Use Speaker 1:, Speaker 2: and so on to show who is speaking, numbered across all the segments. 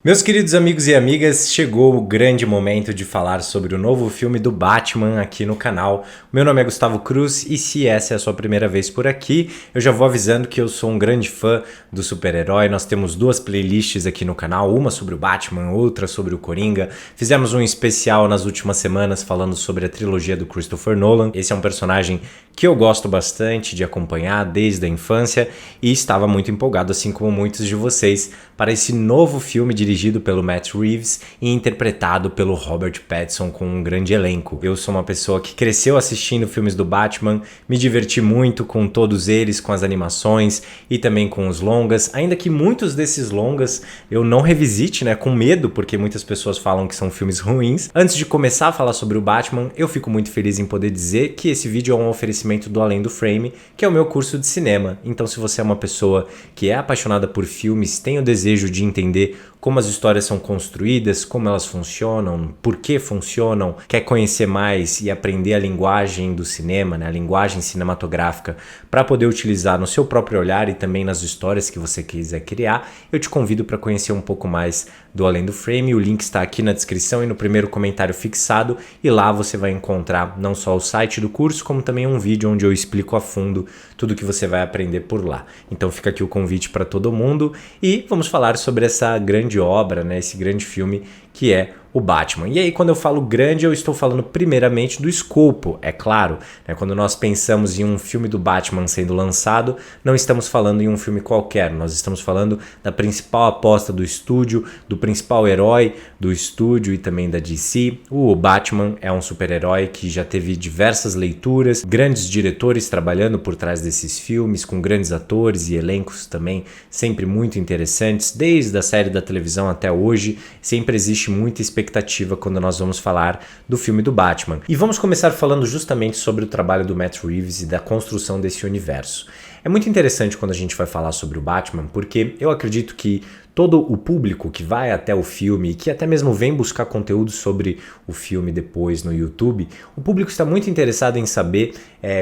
Speaker 1: Meus queridos amigos e amigas, chegou o grande momento de falar sobre o novo filme do Batman aqui no canal. Meu nome é Gustavo Cruz e se essa é a sua primeira vez por aqui, eu já vou avisando que eu sou um grande fã do super-herói. Nós temos duas playlists aqui no canal, uma sobre o Batman, outra sobre o Coringa. Fizemos um especial nas últimas semanas falando sobre a trilogia do Christopher Nolan. Esse é um personagem que eu gosto bastante de acompanhar desde a infância e estava muito empolgado, assim como muitos de vocês, para esse novo filme dirigido pelo Matt Reeves e interpretado pelo Robert Pattinson com um grande elenco. Eu sou uma pessoa que cresceu assistindo filmes do Batman, me diverti muito com todos eles, com as animações e também com os longas, ainda que muitos desses longas eu não revisite, com medo, porque muitas pessoas falam que são filmes ruins. Antes de começar a falar sobre o Batman, eu fico muito feliz em poder dizer que esse vídeo é um oferecimento do Além do Frame, que é o meu curso de cinema. Então, se você é uma pessoa que é apaixonada por filmes, tem o desejo de entender como as histórias são construídas, como elas funcionam, por que funcionam, quer conhecer mais e aprender a linguagem do cinema, a linguagem cinematográfica, para poder utilizar no seu próprio olhar e também nas histórias que você quiser criar, eu te convido para conhecer um pouco mais do Além do Frame. O link está aqui na descrição e no primeiro comentário fixado, e lá você vai encontrar não só o site do curso, como também um vídeo onde eu explico a fundo tudo que você vai aprender por lá. Então fica aqui o convite para todo mundo e vamos falar sobre essa grande obra, esse grande filme que é o Batman. E aí, quando eu falo grande, eu estou falando primeiramente do escopo, é claro. Quando nós pensamos em um filme do Batman sendo lançado, não estamos falando em um filme qualquer, nós estamos falando da principal aposta do estúdio, do principal herói do estúdio e também da DC. O Batman é um super-herói que já teve diversas leituras, grandes diretores trabalhando por trás desses filmes, com grandes atores e elencos também sempre muito interessantes, desde a série da televisão até hoje. Sempre existe muita expectativa quando nós vamos falar do filme do Batman. E vamos começar falando justamente sobre o trabalho do Matt Reeves e da construção desse universo. É muito interessante quando a gente vai falar sobre o Batman, porque eu acredito que todo o público que vai até o filme e que até mesmo vem buscar conteúdo sobre o filme depois no YouTube, o público está muito interessado em saber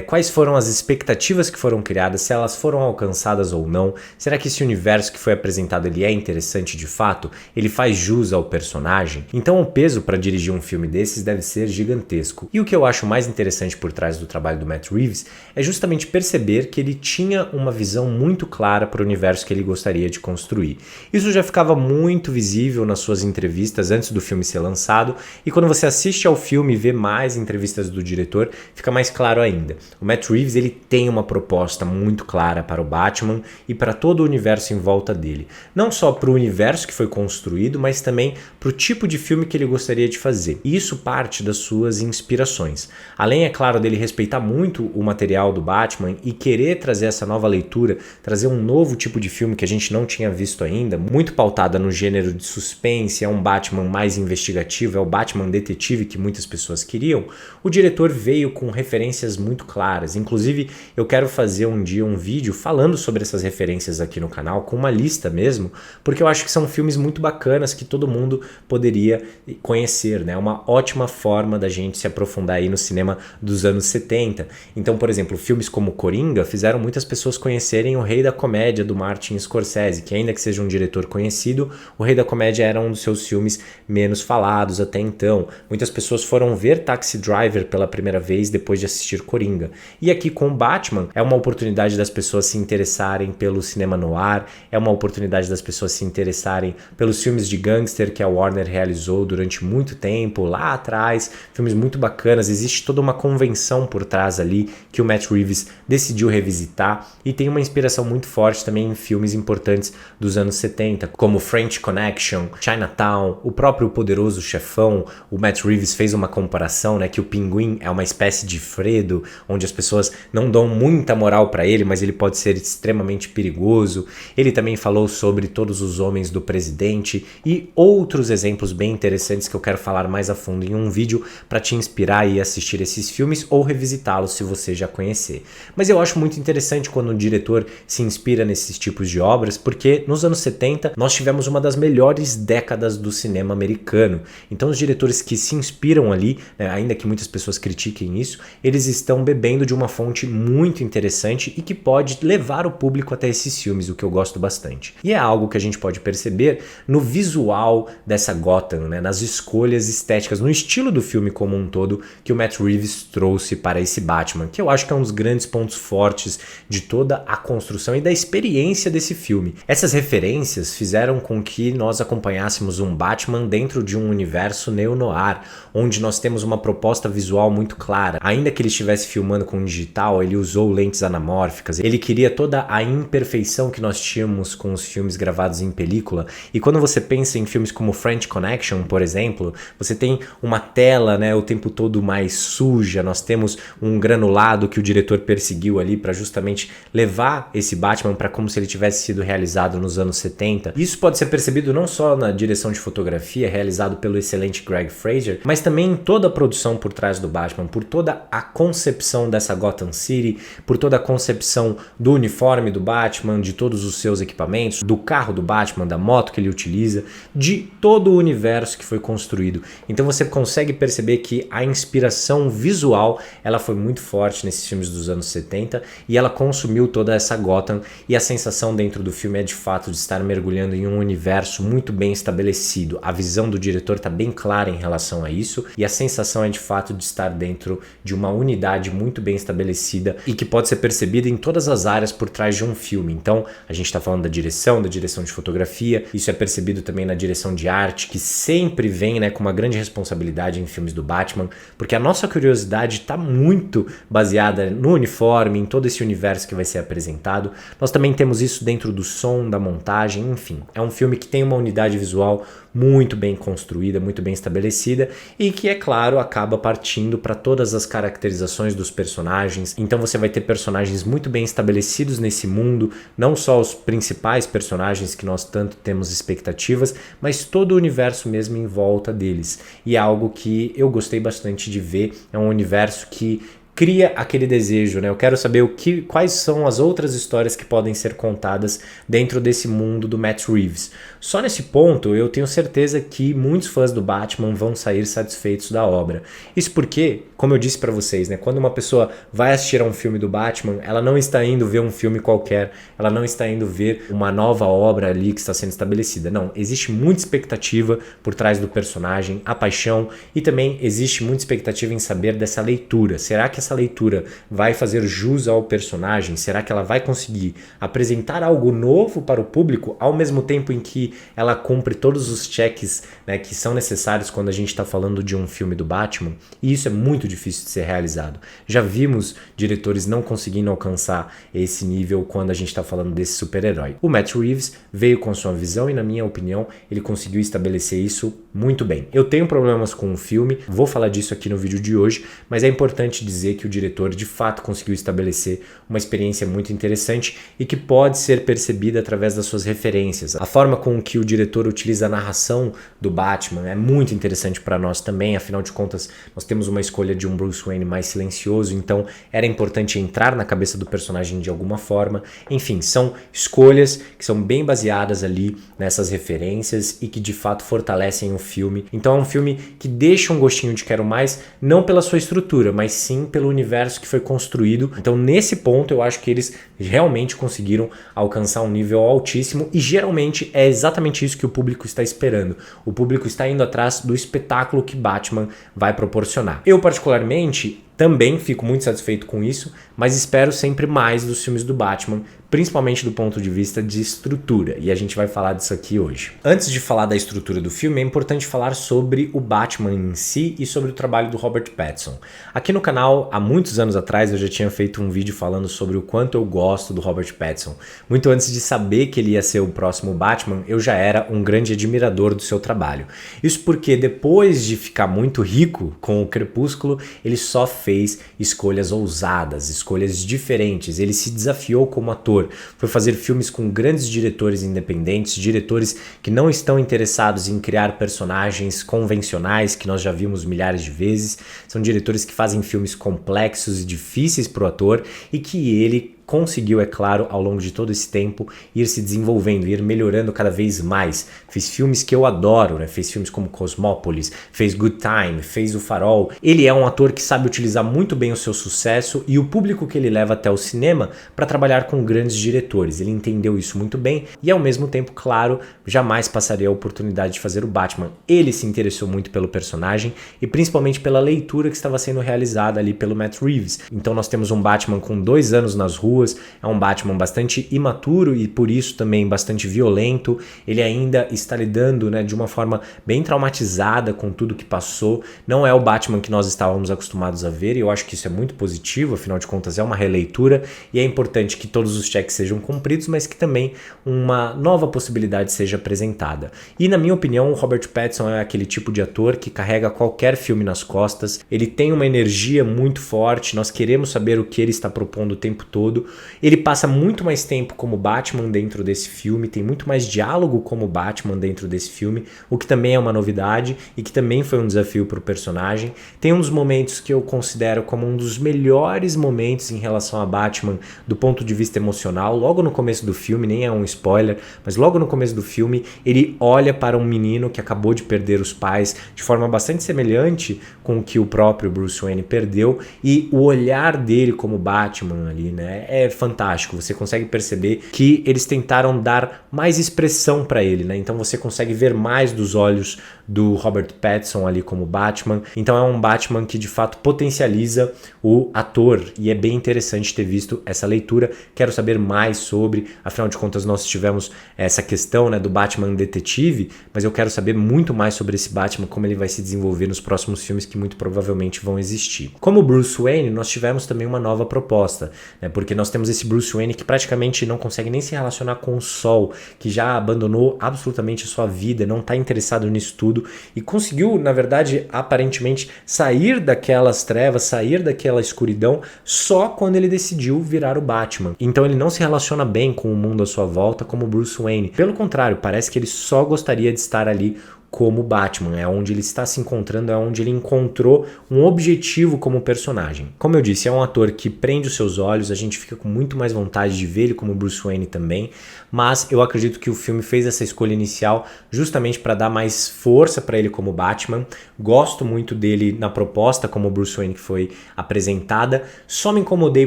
Speaker 1: quais foram as expectativas que foram criadas, se elas foram alcançadas ou não. Será que esse universo que foi apresentado ele é interessante de fato? Ele faz jus ao personagem? Então o peso para dirigir um filme desses deve ser gigantesco. E o que eu acho mais interessante por trás do trabalho do Matt Reeves é justamente perceber que ele tinha uma visão muito clara para o universo que ele gostaria de construir. Isso já ficava muito visível nas suas entrevistas antes do filme ser lançado, e quando você assiste ao filme e vê mais entrevistas do diretor, fica mais claro ainda. O Matt Reeves ele tem uma proposta muito clara para o Batman e para todo o universo em volta dele. Não só para o universo que foi construído, mas também para o tipo de filme que ele gostaria de fazer. E isso parte das suas inspirações. Além, é claro, dele respeitar muito o material do Batman e querer trazer essa nova leitura, trazer um novo tipo de filme que a gente não tinha visto ainda, muito pautada no gênero de suspense, é um Batman mais investigativo, é o Batman detetive que muitas pessoas queriam. O diretor veio com referências muito claras. Inclusive, eu quero fazer um dia um vídeo falando sobre essas referências aqui no canal, com uma lista mesmo, porque eu acho que são filmes muito bacanas que todo mundo poderia conhecer, É uma ótima forma da gente se aprofundar aí no cinema dos anos 70. Então, por exemplo, filmes como Coringa fizeram muitas pessoas conhecerem o Rei da Comédia do Martin Scorsese, que ainda que seja um diretor conhecido, o Rei da Comédia era um dos seus filmes menos falados até então. Muitas pessoas foram ver Taxi Driver pela primeira vez depois de assistir Coringa. E aqui com o Batman é uma oportunidade das pessoas se interessarem pelo cinema noir, é uma oportunidade das pessoas se interessarem pelos filmes de gangster que a Warner realizou durante muito tempo, lá atrás, filmes muito bacanas. Existe toda uma convenção por trás ali que o Matt Reeves decidiu revisitar, e tem uma inspiração muito forte também em filmes importantes dos anos 70, como French Connection, Chinatown, o próprio Poderoso Chefão. O Matt Reeves fez uma comparação, que o Pinguim é uma espécie de Fredo, onde as pessoas não dão muita moral para ele, mas ele pode ser extremamente perigoso. Ele também falou sobre Todos os Homens do Presidente e outros exemplos bem interessantes que eu quero falar mais a fundo em um vídeo para te inspirar e assistir esses filmes ou revisitá-los se você já conhecer. Mas eu acho muito interessante quando o diretor se inspira nesses tipos de obras, porque nos anos 70 70, nós tivemos uma das melhores décadas do cinema americano. Então os diretores que se inspiram ali, né, ainda que muitas pessoas critiquem isso, eles estão bebendo de uma fonte muito interessante e que pode levar o público até esses filmes, o que eu gosto bastante. E é algo que a gente pode perceber no visual dessa Gotham, né, nas escolhas estéticas, no estilo do filme como um todo que o Matt Reeves trouxe para esse Batman, que eu acho que é um dos grandes pontos fortes de toda a construção e da experiência desse filme. Essas referências fizeram com que nós acompanhássemos um Batman dentro de um universo neo-noir, onde nós temos uma proposta visual muito clara. Ainda que ele estivesse filmando com digital, ele usou lentes anamórficas, ele queria toda a imperfeição que nós tínhamos com os filmes gravados em película. E quando você pensa em filmes como French Connection, por exemplo, você tem uma tela, né, o tempo todo mais suja, nós temos um granulado que o diretor perseguiu ali para justamente levar esse Batman para como se ele tivesse sido realizado nos anos 70. Isso pode ser percebido não só na direção de fotografia, realizado pelo excelente Greg Fraser, mas também em toda a produção por trás do Batman, por toda a concepção dessa Gotham City, por toda a concepção do uniforme do Batman, de todos os seus equipamentos, do carro do Batman, da moto que ele utiliza, de todo o universo que foi construído. Então você consegue perceber que a inspiração visual, ela foi muito forte nesses filmes dos anos 70 e ela consumiu toda essa Gotham, e a sensação dentro do filme é de fato de estar mergulhando em um universo muito bem estabelecido. A visão do diretor está bem clara em relação a isso e a sensação é de fato de estar dentro de uma unidade muito bem estabelecida e que pode ser percebida em todas as áreas por trás de um filme. Então a gente está falando da direção de fotografia, isso é percebido também na direção de arte, que sempre vem, né, com uma grande responsabilidade em filmes do Batman, porque a nossa curiosidade está muito baseada no uniforme, em todo esse universo que vai ser apresentado. Nós também temos isso dentro do som, da montagem, enfim. É um filme que tem uma unidade visual muito bem construída, muito bem estabelecida e que, é claro, acaba partindo para todas as caracterizações dos personagens. Então você vai ter personagens muito bem estabelecidos nesse mundo, não só os principais personagens que nós tanto temos expectativas, mas todo o universo mesmo em volta deles. E é algo que eu gostei bastante de ver, é um universo que cria aquele desejo, né? Eu quero saber quais são as outras histórias que podem ser contadas dentro desse mundo do Matt Reeves. Só nesse ponto, eu tenho certeza que muitos fãs do Batman vão sair satisfeitos da obra. Isso porque, como eu disse pra vocês, né? Quando uma pessoa vai assistir a um filme do Batman, ela não está indo ver um filme qualquer, ela não está indo ver uma nova obra ali que está sendo estabelecida. Não, existe muita expectativa por trás do personagem, a paixão, e também existe muita expectativa em saber dessa leitura. Será que essa leitura vai fazer jus ao personagem? Será que ela vai conseguir apresentar algo novo para o público ao mesmo tempo em que ela cumpre todos os checks, né, que são necessários quando a gente está falando de um filme do Batman? E isso é muito difícil de ser realizado. Já vimos diretores não conseguindo alcançar esse nível quando a gente está falando desse super-herói. O Matt Reeves veio com sua visão e, na minha opinião, ele conseguiu estabelecer isso muito bem. Eu tenho problemas com o filme, vou falar disso aqui no vídeo de hoje, mas é importante dizer que o diretor de fato conseguiu estabelecer uma experiência muito interessante e que pode ser percebida através das suas referências. A forma com que o diretor utiliza a narração do Batman é muito interessante para nós também, afinal de contas nós temos uma escolha de um Bruce Wayne mais silencioso, então era importante entrar na cabeça do personagem de alguma forma. Enfim, são escolhas que são bem baseadas ali nessas referências e que de fato fortalecem o filme. Então é um filme que deixa um gostinho de quero mais, não pela sua estrutura, mas sim pelo universo que foi construído. Então nesse ponto eu acho que eles realmente conseguiram alcançar um nível altíssimo e geralmente é exatamente isso que o público está esperando. O público está indo atrás do espetáculo que Batman vai proporcionar. Eu particularmente também fico muito satisfeito com isso, mas espero sempre mais dos filmes do Batman, principalmente do ponto de vista de estrutura, e a gente vai falar disso aqui hoje. Antes de falar da estrutura do filme, é importante falar sobre o Batman em si e sobre o trabalho do Robert Pattinson. Aqui no canal, há muitos anos atrás, eu já tinha feito um vídeo falando sobre o quanto eu gosto do Robert Pattinson. Muito antes de saber que ele ia ser o próximo Batman, eu já era um grande admirador do seu trabalho. Isso porque depois de ficar muito rico com o Crepúsculo, ele só fez escolhas ousadas, escolhas diferentes. Ele se desafiou como ator, foi fazer filmes com grandes diretores independentes, diretores que não estão interessados em criar personagens convencionais que nós já vimos milhares de vezes. São diretores que fazem filmes complexos e difíceis para o ator e que ele conseguiu, é claro, ao longo de todo esse tempo, ir se desenvolvendo, ir melhorando cada vez mais. Fez filmes que eu adoro, né? Fez filmes como Cosmópolis, fez Good Time, fez O Farol. Ele é um ator que sabe utilizar muito bem o seu sucesso e o público que ele leva até o cinema para trabalhar com grandes diretores. Ele entendeu isso muito bem e, ao mesmo tempo, claro, jamais passaria a oportunidade de fazer o Batman. Ele se interessou muito pelo personagem e principalmente pela leitura que estava sendo realizada ali pelo Matt Reeves. Então nós temos um Batman com 2 anos nas ruas, é um Batman bastante imaturo e por isso também bastante violento. Ele ainda está lidando, né, de uma forma bem traumatizada com tudo que passou. Não é o Batman que nós estávamos acostumados a ver e eu acho que isso é muito positivo, afinal de contas é uma releitura e é importante que todos os cheques sejam cumpridos, mas que também uma nova possibilidade seja apresentada. E na minha opinião, o Robert Pattinson é aquele tipo de ator que carrega qualquer filme nas costas, ele tem uma energia muito forte, nós queremos saber o que ele está propondo o tempo todo, ele passa muito mais tempo como Batman dentro desse filme, tem muito mais diálogo como Batman dentro desse filme, o que também é uma novidade e que também foi um desafio para o personagem. Tem um dos momentos que eu considero como um dos melhores momentos em relação a Batman do ponto de vista emocional, logo no começo do filme, nem é um spoiler, mas logo no começo do filme ele olha para um menino que acabou de perder os pais de forma bastante semelhante com o que o próprio Bruce Wayne perdeu e o olhar dele como Batman ali, né, é fantástico. Você consegue perceber que eles tentaram dar mais expressão para ele, né? Então você consegue ver mais dos olhos do Robert Pattinson ali como Batman. Então é um Batman que de fato potencializa o ator e é bem interessante ter visto essa leitura. Quero saber mais sobre, afinal de contas nós tivemos essa questão, né, do Batman detetive, mas eu quero saber muito mais sobre esse Batman, como ele vai se desenvolver nos próximos filmes que muito provavelmente vão existir. Como Bruce Wayne, nós tivemos também uma nova proposta, né, porque nós temos esse Bruce Wayne que praticamente não consegue nem se relacionar com o Sol, que já abandonou absolutamente a sua vida, não está interessado nisso tudo e conseguiu, na verdade, aparentemente sair daquelas trevas, sair daquela escuridão só quando ele decidiu virar o Batman. Então ele não se relaciona bem com o mundo à sua volta como Bruce Wayne. Pelo contrário, parece que ele só gostaria de estar ali como Batman, é onde ele está se encontrando, é onde ele encontrou um objetivo como personagem. Como eu disse, é um ator que prende os seus olhos, a gente fica com muito mais vontade de ver ele como Bruce Wayne também, mas eu acredito que o filme fez essa escolha inicial justamente para dar mais força para ele como Batman. Gosto muito dele na proposta como Bruce Wayne que foi apresentada, só me incomodei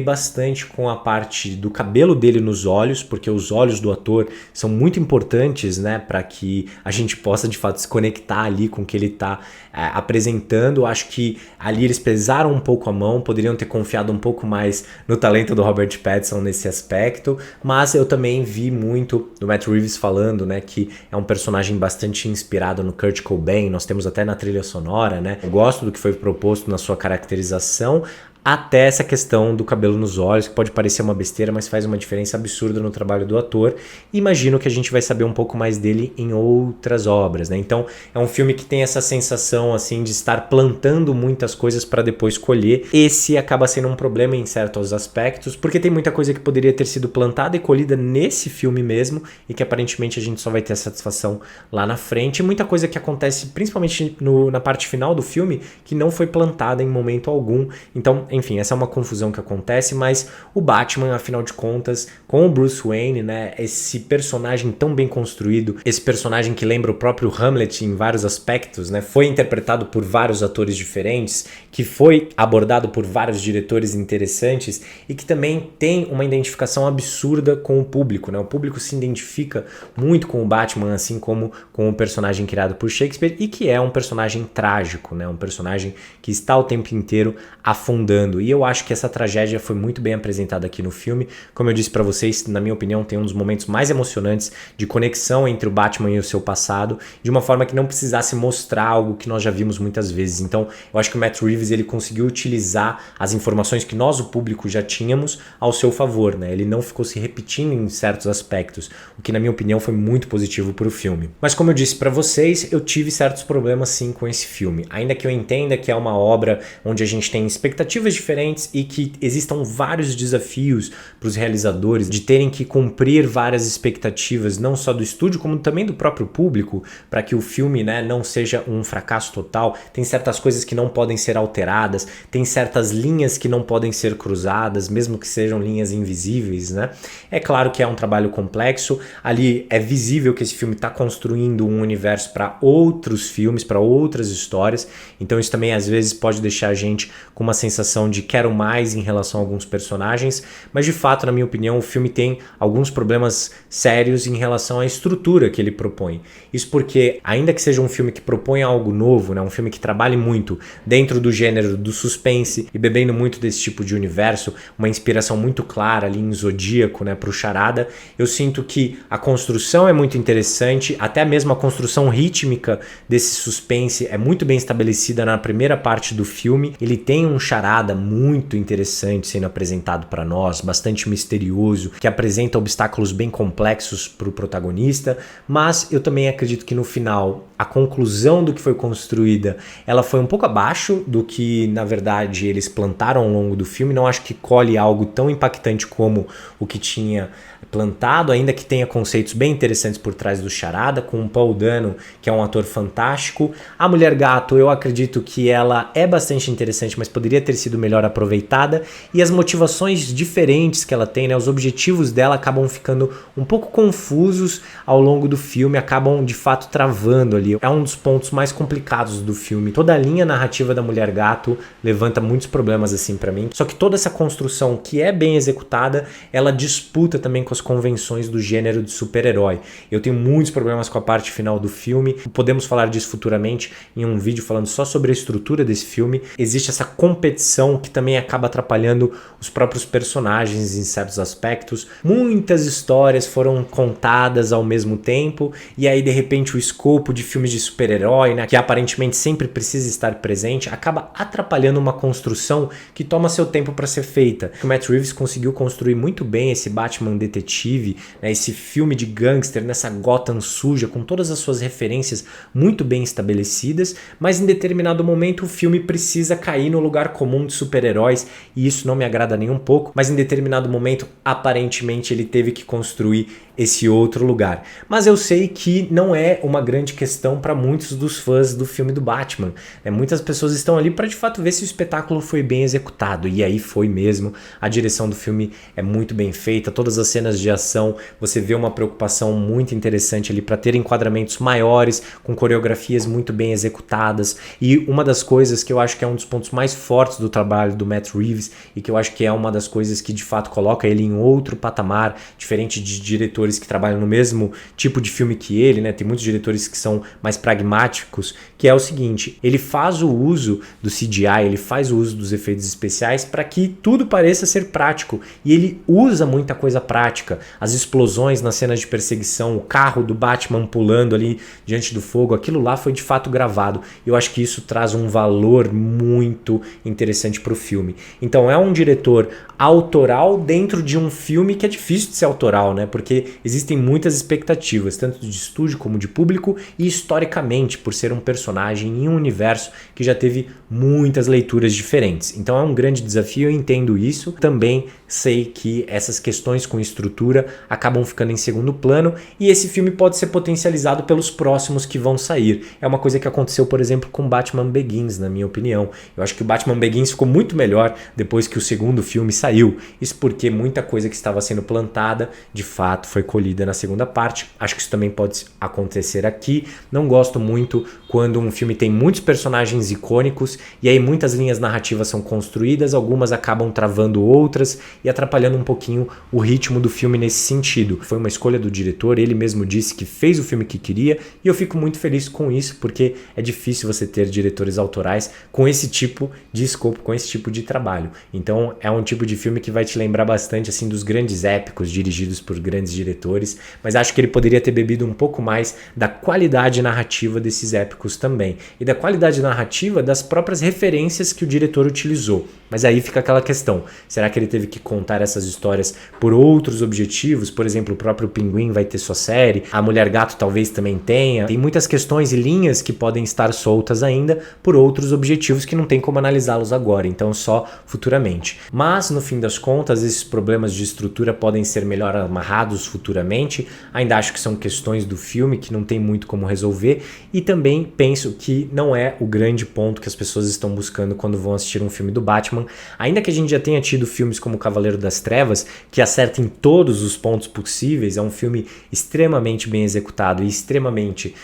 Speaker 1: bastante com a parte do cabelo dele nos olhos, porque os olhos do ator são muito importantes, né, para que a gente possa de fato se conectar ali com o que ele está apresentando. Acho que ali eles pesaram um pouco a mão, poderiam ter confiado um pouco mais no talento do Robert Pattinson nesse aspecto, mas eu também vi muito do Matt Reeves falando, né, que é um personagem bastante inspirado no Kurt Cobain, nós temos até na trilha sonora, né, eu gosto do que foi proposto na sua caracterização, até essa questão do cabelo nos olhos, que pode parecer uma besteira, mas faz uma diferença absurda no trabalho do ator. Imagino que a gente vai saber um pouco mais dele em outras obras, né? Então, é um filme que tem essa sensação, assim, de estar plantando muitas coisas para depois colher. Esse acaba sendo um problema em certos aspectos, porque tem muita coisa que poderia ter sido plantada e colhida nesse filme mesmo, e que aparentemente a gente só vai ter a satisfação lá na frente. E muita coisa que acontece, principalmente na parte final do filme, que não foi plantada em momento algum. Então, enfim, essa é uma confusão que acontece, mas o Batman, afinal de contas, com o Bruce Wayne, né, esse personagem tão bem construído, esse personagem que lembra o próprio Hamlet em vários aspectos, né, foi interpretado por vários atores diferentes, que foi abordado por vários diretores interessantes e que também tem uma identificação absurda com o público, né, o público se identifica muito com o Batman, assim como com o personagem criado por Shakespeare e que é um personagem trágico, né, um personagem que está o tempo inteiro afundando. E eu acho que essa tragédia foi muito bem apresentada aqui no filme. Como eu disse pra vocês, na minha opinião, tem um dos momentos mais emocionantes de conexão entre o Batman e o seu passado, de uma forma que não precisasse mostrar algo que nós já vimos muitas vezes. Então, eu acho que o Matt Reeves ele conseguiu utilizar as informações que nós, o público, já tínhamos ao seu favor, né? Ele não ficou se repetindo em certos aspectos, o que, na minha opinião, foi muito positivo pro filme. Mas, como eu disse pra vocês, eu tive certos problemas sim com esse filme. Ainda que eu entenda que é uma obra onde a gente tem expectativas perspectivas diferentes e que existam vários desafios para os realizadores de terem que cumprir várias expectativas, não só do estúdio, como também do próprio público, para que o filme, né, não seja um fracasso total. Tem certas coisas que não podem ser alteradas, tem certas linhas que não podem ser cruzadas, mesmo que sejam linhas invisíveis, né? É claro que é um trabalho complexo, ali é visível que esse filme está construindo um universo para outros filmes, para outras histórias, então isso também às vezes pode deixar a gente com uma sensação de quero mais em relação a alguns personagens, mas de fato, na minha opinião, o filme tem alguns problemas sérios em relação à estrutura que ele propõe. Isso porque, ainda que seja um filme que propõe algo novo, né, um filme que trabalhe muito dentro do gênero do suspense e bebendo muito desse tipo de universo, uma inspiração muito clara ali em Zodíaco, né, pro Charada, eu sinto que a construção é muito interessante, até mesmo a construção rítmica desse suspense é muito bem estabelecida na primeira parte do filme. Ele tem um charada muito interessante sendo apresentado para nós, bastante misterioso, que apresenta obstáculos bem complexos para o protagonista, mas eu também acredito que no final a conclusão do que foi construída, ela foi um pouco abaixo do que na verdade eles plantaram ao longo do filme. Não acho que colhe algo tão impactante como o que tinha plantado, ainda que tenha conceitos bem interessantes por trás do charada, com o Paul Dano, que é um ator fantástico. A Mulher Gato, eu acredito que ela é bastante interessante, mas poderia ter sido melhor aproveitada, e as motivações diferentes que ela tem, né, os objetivos dela acabam ficando um pouco confusos ao longo do filme, acabam de fato travando ali. É um dos pontos mais complicados do filme. Toda a linha narrativa da Mulher Gato levanta muitos problemas assim pra mim, só que toda essa construção que é bem executada, ela disputa também com as convenções do gênero de super-herói. Eu tenho muitos problemas com a parte final do filme, podemos falar disso futuramente em um vídeo falando só sobre a estrutura desse filme. Existe essa competição que também acaba atrapalhando os próprios personagens em certos aspectos. Muitas histórias foram contadas ao mesmo tempo, e aí de repente o escopo de filmes de super-herói, né, que aparentemente sempre precisa estar presente, acaba atrapalhando uma construção que toma seu tempo para ser feita. O Matt Reeves conseguiu construir muito bem esse Batman detetive, né, esse filme de gangster nessa Gotham suja, com todas as suas referências muito bem estabelecidas, mas em determinado momento o filme precisa cair no lugar comum de super-heróis, e isso não me agrada nem um pouco, mas em determinado momento aparentemente ele teve que construir esse outro lugar. Mas eu sei que não é uma grande questão para muitos dos fãs do filme do Batman, né? Muitas pessoas estão ali para de fato ver se o espetáculo foi bem executado, e aí foi mesmo. A direção do filme é muito bem feita, todas as cenas de ação, você vê uma preocupação muito interessante ali para ter enquadramentos maiores, com coreografias muito bem executadas, e uma das coisas que eu acho que é um dos pontos mais fortes do trabalho do Matt Reeves, e que eu acho que é uma das coisas que de fato coloca ele em outro patamar, diferente de diretores que trabalham no mesmo tipo de filme que ele, né? Tem muitos diretores que são mais pragmáticos, que é o seguinte: ele faz o uso do CGI, ele faz o uso dos efeitos especiais para que tudo pareça ser prático, e ele usa muita coisa prática. As explosões nas cenas de perseguição, o carro do Batman pulando ali diante do fogo, aquilo lá foi de fato gravado. Eu acho que isso traz um valor muito interessante para o filme. Então é um diretor autoral dentro de um filme que é difícil de ser autoral, né? Porque existem muitas expectativas, tanto de estúdio como de público, e historicamente, por ser um personagem em um universo que já teve muitas leituras diferentes. Então é um grande desafio, eu entendo isso. Também sei que essas questões com estrutura acabam ficando em segundo plano, e esse filme pode ser potencializado pelos próximos que vão sair. É uma coisa que aconteceu, por exemplo, com Batman Begins, na minha opinião. Eu acho que o Batman Begins ficou muito melhor depois que o segundo filme saiu. Isso porque muita coisa que estava sendo plantada, de fato, foi colhida na segunda parte. Acho que isso também pode acontecer aqui. Não gosto muito quando um filme tem muitos personagens icônicos e aí muitas linhas narrativas são construídas, algumas acabam travando outras e atrapalhando um pouquinho o ritmo do filme nesse sentido. Foi uma escolha do diretor, ele mesmo disse que fez o filme que queria, e eu fico muito feliz com isso, porque é difícil você ter diretores autorais com esse tipo de escopo, com esse tipo de trabalho. Então é um tipo de filme que vai te lembrar bastante assim dos grandes épicos dirigidos por grandes diretores diretores, mas acho que ele poderia ter bebido um pouco mais da qualidade narrativa desses épicos também, e da qualidade narrativa das próprias referências que o diretor utilizou. Mas aí fica aquela questão, será que ele teve que contar essas histórias por outros objetivos? Por exemplo, o próprio Pinguim vai ter sua série, a Mulher Gato talvez também tenha. Tem muitas questões e linhas que podem estar soltas ainda por outros objetivos que não tem como analisá-los agora, então só futuramente. Mas, no fim das contas, esses problemas de estrutura podem ser melhor amarrados futuramente. Ainda acho que são questões do filme que não tem muito como resolver, e também penso que não é o grande ponto que as pessoas estão buscando quando vão assistir um filme do Batman. Ainda que a gente já tenha tido filmes como Cavaleiro das Trevas, que acerta em todos os pontos possíveis, é um filme extremamente bem executado e extremamente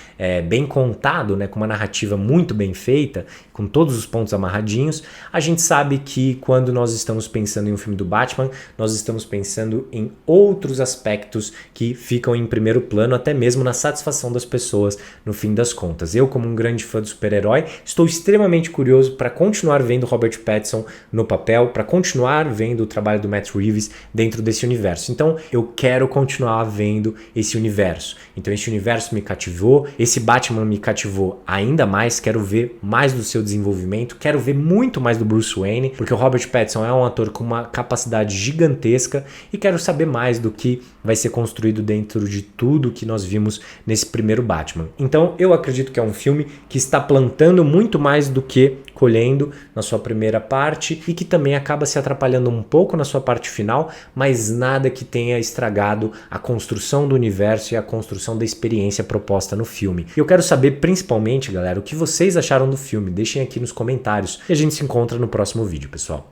Speaker 1: bem contado, né, com uma narrativa muito bem feita, com todos os pontos amarradinhos. A gente sabe que quando nós estamos pensando em um filme do Batman, nós estamos pensando em outros aspectos que ficam em primeiro plano, até mesmo na satisfação das pessoas no fim das contas. Eu, como um grande fã do super-herói, estou extremamente curioso para continuar vendo Robert Pattinson no papel, para continuar vendo o trabalho do Matt Reeves dentro desse universo. Então eu quero continuar vendo esse universo. Então esse universo me cativou, esse Batman me cativou ainda mais, quero ver mais do seu desenvolvimento, quero ver muito mais do Bruce Wayne, porque o Robert Pattinson é um ator com uma capacidade gigantesca, e quero saber mais do que vai ser construído dentro de tudo que nós vimos nesse primeiro Batman. Então eu acredito que é um filme que está plantando muito mais do que colhendo na sua primeira parte, e que também acaba se atrapalhando um pouco na sua parte final, mas nada que tenha estragado a construção do universo e a construção da experiência proposta no filme. E eu quero saber principalmente, galera, o que vocês acharam do filme. Deixem aqui nos comentários e a gente se encontra no próximo vídeo, pessoal.